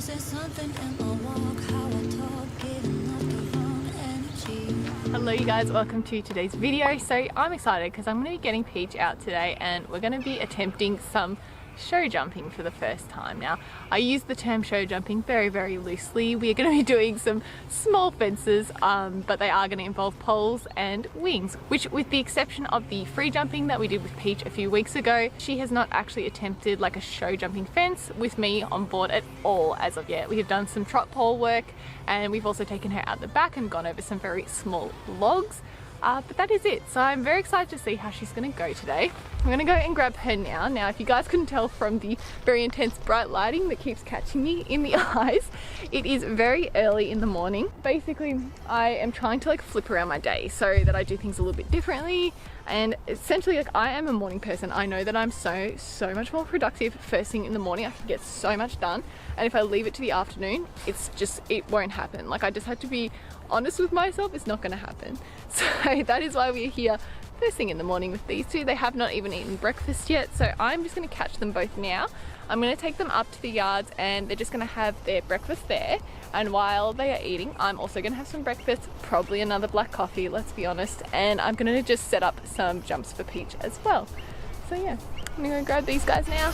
Was it something in my walk, how I talk, giving off the wrong energy? Hello you guys, welcome to today's video. So I'm excited because I'm going to be getting Peach out today and we're going to be attempting some show jumping for the first time. Now, I use the term show jumping very loosely. We're going to be doing some small fences, but they are going to involve poles and wings, which, with the exception of the free jumping that we did with Peach a few weeks ago, she has not actually attempted like a show jumping fence with me on board at all as of yet. We have done some trot pole work and we've also taken her out the back and gone over some very small logs. But that is it. So I'm very excited to see how she's going to go today. I'm going to go and grab her now. Now, if you guys couldn't tell from the very intense bright lighting that keeps catching me in the eyes, it is very early in the morning. Basically, I am trying to like flip around my day so that I do things a little bit differently. And essentially, like, I am a morning person. I know that I'm so much more productive first thing in the morning. I can get so much done. And if I leave it to the afternoon, it won't happen. Like, I just have to be honest with myself, it's not going to happen. So that is why we're here first thing in the morning with these two. They have not even eaten breakfast yet, so I'm just going to catch them both now. I'm going to take them up to the yards and they're just going to have their breakfast there, and while they are eating I'm also going to have some breakfast, probably another black coffee, let's be honest, and I'm going to just set up some jumps for Peach as well. So yeah, I'm going to grab these guys now.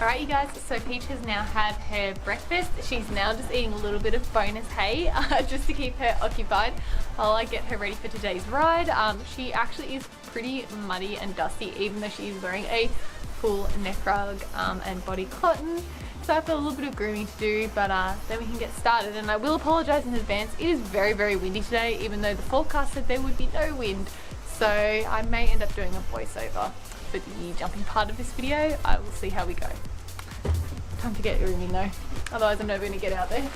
Alright you guys, so Peach has now had her breakfast. She's now just eating a little bit of bonus hay just to keep her occupied while I get her ready for today's ride. She actually is pretty muddy and dusty even though she is wearing a full neck rug and body cotton. So I've got a little bit of grooming to do, but then we can get started. And I will apologise in advance, it is very windy today even though the forecast said there would be no wind. So I may end up doing a voiceover for the jumping part of this video. I will see how we go. Time to get grooming though, otherwise I'm never going to get out there.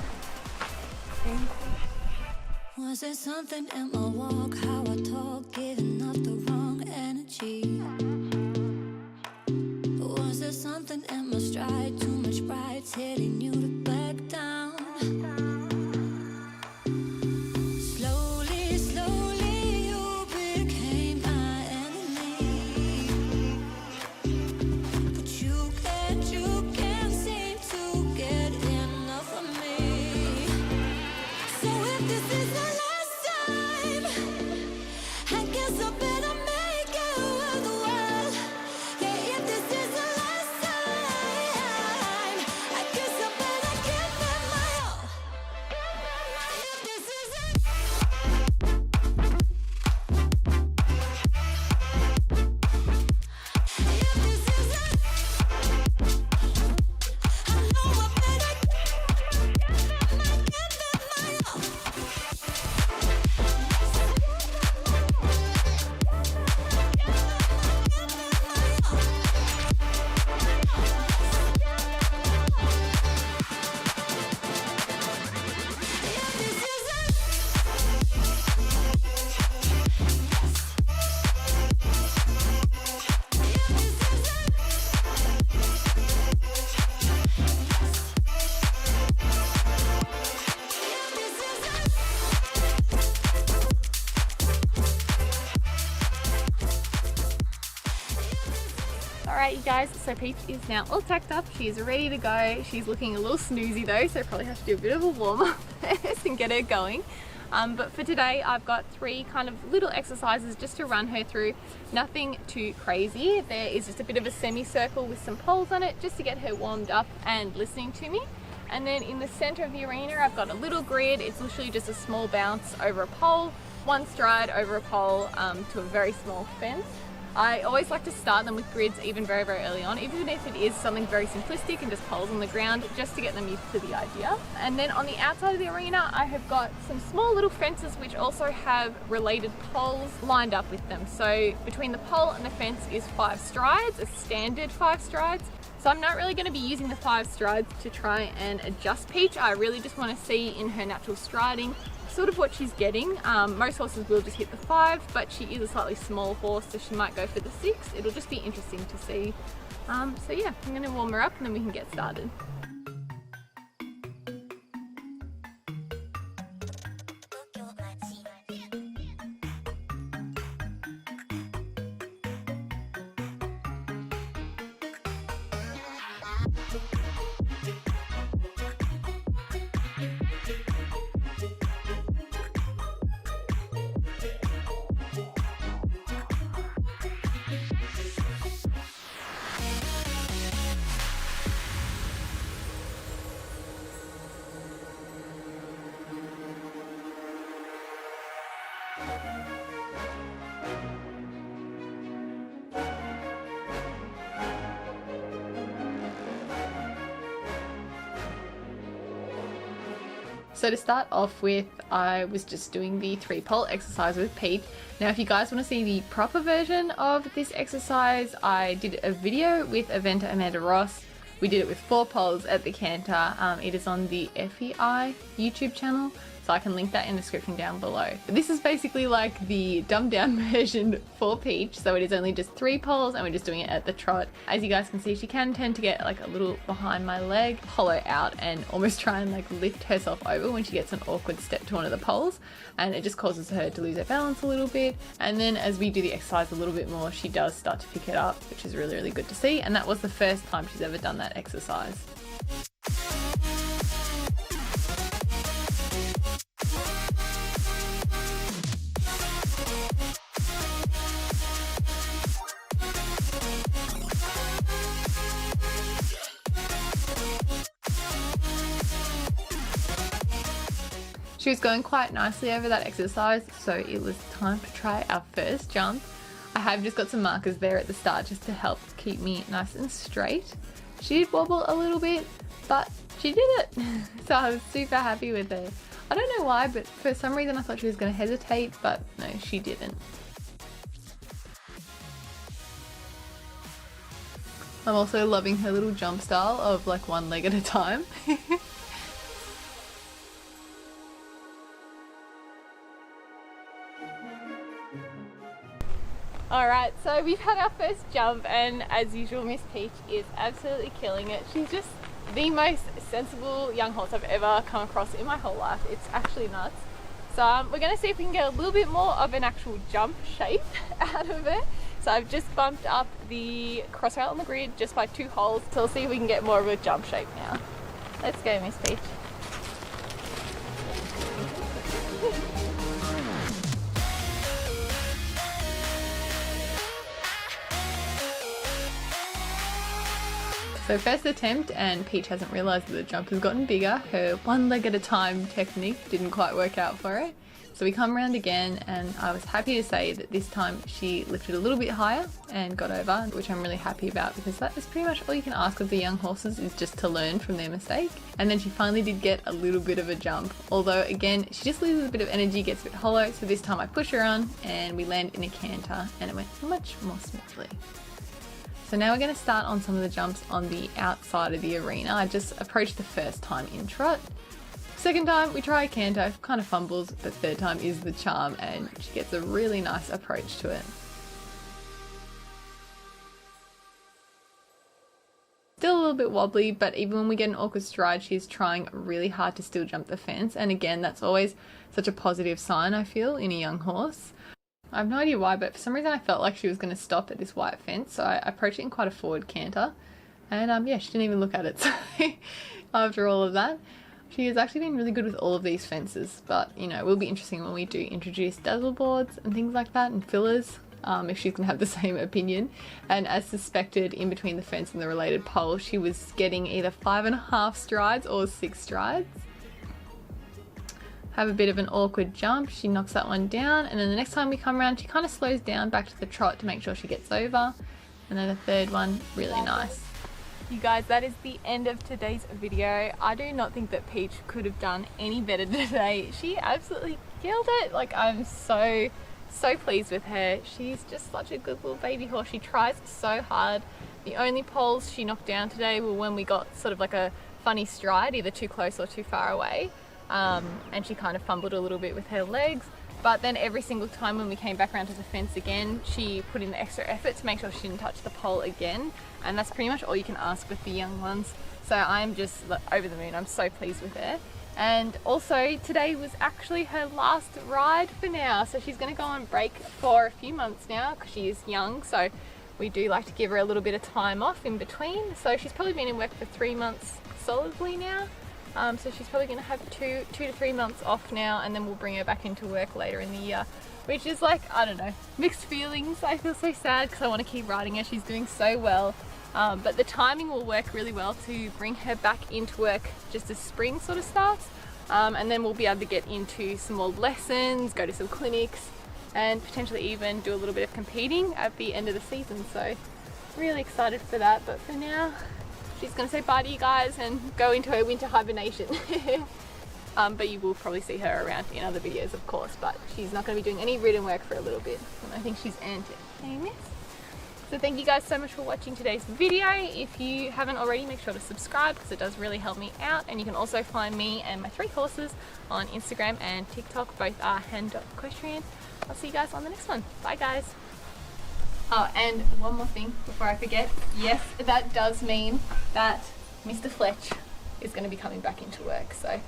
Was it something in my walk, how I talk, giving off the wrong energy? Was it something in my stride, too much pride, telling you to back down? Slowly you became my enemy, but you can't seem to get enough of me. So if this is the last time, I guess I better make it worth the while. Yeah, if this is the last time, I guess I better give it my all. If this is it. If this is it. I know I better give it my all. Alright you guys, so Peach is now all tacked up, she is ready to go. She's looking a little snoozy though, so probably have to do a bit of a warm up first and get her going. But for today I've got 3 kind of little exercises just to run her through. Nothing too crazy. There is just a bit of a semicircle with some poles on it just to get her warmed up and listening to me. And then in the center of the arena I've got a little grid. It's literally just a small bounce over a pole, 1 stride over a pole to a very small fence. I always like to start them with grids even very early on, even if it is something very simplistic and just poles on the ground, just to get them used to the idea. And then on the outside of the arena I have got some small little fences which also have related poles lined up with them. So between the pole and the fence is 5 strides, a standard 5 strides. So I'm not really going to be using the 5 strides to try and adjust Peach. I really just want to see in her natural striding sort of what she's getting. Most horses will just hit the 5, but she is a slightly small horse, so she might go for the 6. It'll just be interesting to see. So yeah, I'm going to warm her up and then we can get started. So to start off with, I was just doing the 3 pole exercise with Pete. Now if you guys want to see the proper version of this exercise, I did a video with eventer Amanda Ross. We did it with 4 poles at the canter. It is on the FEI YouTube channel, so I can link that in the description down below. But this is basically like the dumbed down version for Peach, so it is only just 3 poles and we're just doing it at the trot. As you guys can see, she can tend to get like a little behind my leg, hollow out, and almost try and like lift herself over when she gets an awkward step to one of the poles, and it just causes her to lose her balance a little bit. And then as we do the exercise a little bit more, she does start to pick it up, which is really good to see, and that was the first time she's ever done that exercise. She was going quite nicely over that exercise, so it was time to try our first jump. I have just got some markers there at the start just to help keep me nice and straight. She did wobble a little bit, but she did it. So I was super happy with her. I don't know why, but for some reason I thought she was going to hesitate, but no, she didn't. I'm also loving her little jump style of like 1 leg at a time. Alright, so we've had our first jump, and as usual Miss Peach is absolutely killing it. She's just the most sensible young horse I've ever come across in my whole life. It's actually nuts. So we're going to see if we can get a little bit more of an actual jump shape out of it. So I've just bumped up the cross rail on the grid just by 2 holes, so we'll see if we can get more of a jump shape now. Let's go, Miss Peach. So first attempt, and Peach hasn't realised that the jump has gotten bigger. Her 1 leg at a time technique didn't quite work out for her. So we come around again, and I was happy to say that this time she lifted a little bit higher and got over, which I'm really happy about, because that is pretty much all you can ask of the young horses, is just to learn from their mistake. And then she finally did get a little bit of a jump, although again she just loses a bit of energy, gets a bit hollow, so this time I push her on and we land in a canter and it went much more smoothly. So now we're going to start on some of the jumps on the outside of the arena. I just approached the first time in trot. Second time we try a canter, kind of fumbles, but third time is the charm and she gets a really nice approach to it. Still a little bit wobbly, but even when we get an awkward stride, she's trying really hard to still jump the fence, and again that's always such a positive sign, I feel, in a young horse. I have no idea why, but for some reason I felt like she was going to stop at this white fence, so I approached it in quite a forward canter, and yeah, she didn't even look at it. So after all of that, She has actually been really good with all of these fences, but you know, it will be interesting when we do introduce dazzle boards and things like that and fillers, if she's gonna have the same opinion. And as suspected, in between the fence and the related pole, she was getting either 5.5 strides or 6 strides. Have a bit of an awkward jump, she knocks that one down, and then the next time we come around she kind of slows down back to the trot to make sure she gets over, and then the third one, really nice. You guys, that is the end of today's video. I do not think that Peach could have done any better today. She absolutely killed it. Like, I'm so pleased with her. She's just such a good little baby horse. She tries so hard. The only poles she knocked down today were when we got sort of like a funny stride, either too close or too far away, and she kind of fumbled a little bit with her legs. But then every single time when we came back around to the fence again, she put in the extra effort to make sure she didn't touch the pole again. And that's pretty much all you can ask with the young ones. So I'm just over the moon. I'm so pleased with her. And also today was actually her last ride for now. So she's gonna go on break for a few months now because she is young. So we do like to give her a little bit of time off in between. So she's probably been in work for 3 months solidly now. So she's probably going to have 2 to 3 months off now, and then we'll bring her back into work later in the year, which is like, I don't know, mixed feelings. I feel so sad because I want to keep riding her. She's doing so well, but the timing will work really well to bring her back into work just as spring sort of starts, and then we'll be able to get into some more lessons, go to some clinics, and potentially even do a little bit of competing at the end of the season. So really excited for that, but for now she's going to say bye to you guys and go into her winter hibernation. But you will probably see her around in other videos, of course, but she's not going to be doing any ridden work for a little bit. And I think she's entertaining this. So thank you guys so much for watching today's video. If you haven't already, make sure to subscribe because it does really help me out. And you can also find me and my 3 horses on Instagram and TikTok. Both are hen.equestrian. I'll see you guys on the next one. Bye guys. Oh, and one more thing before I forget. Yes, that does mean that Mr. Fletch is going to be coming back into work, so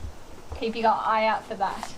keep your eye out for that.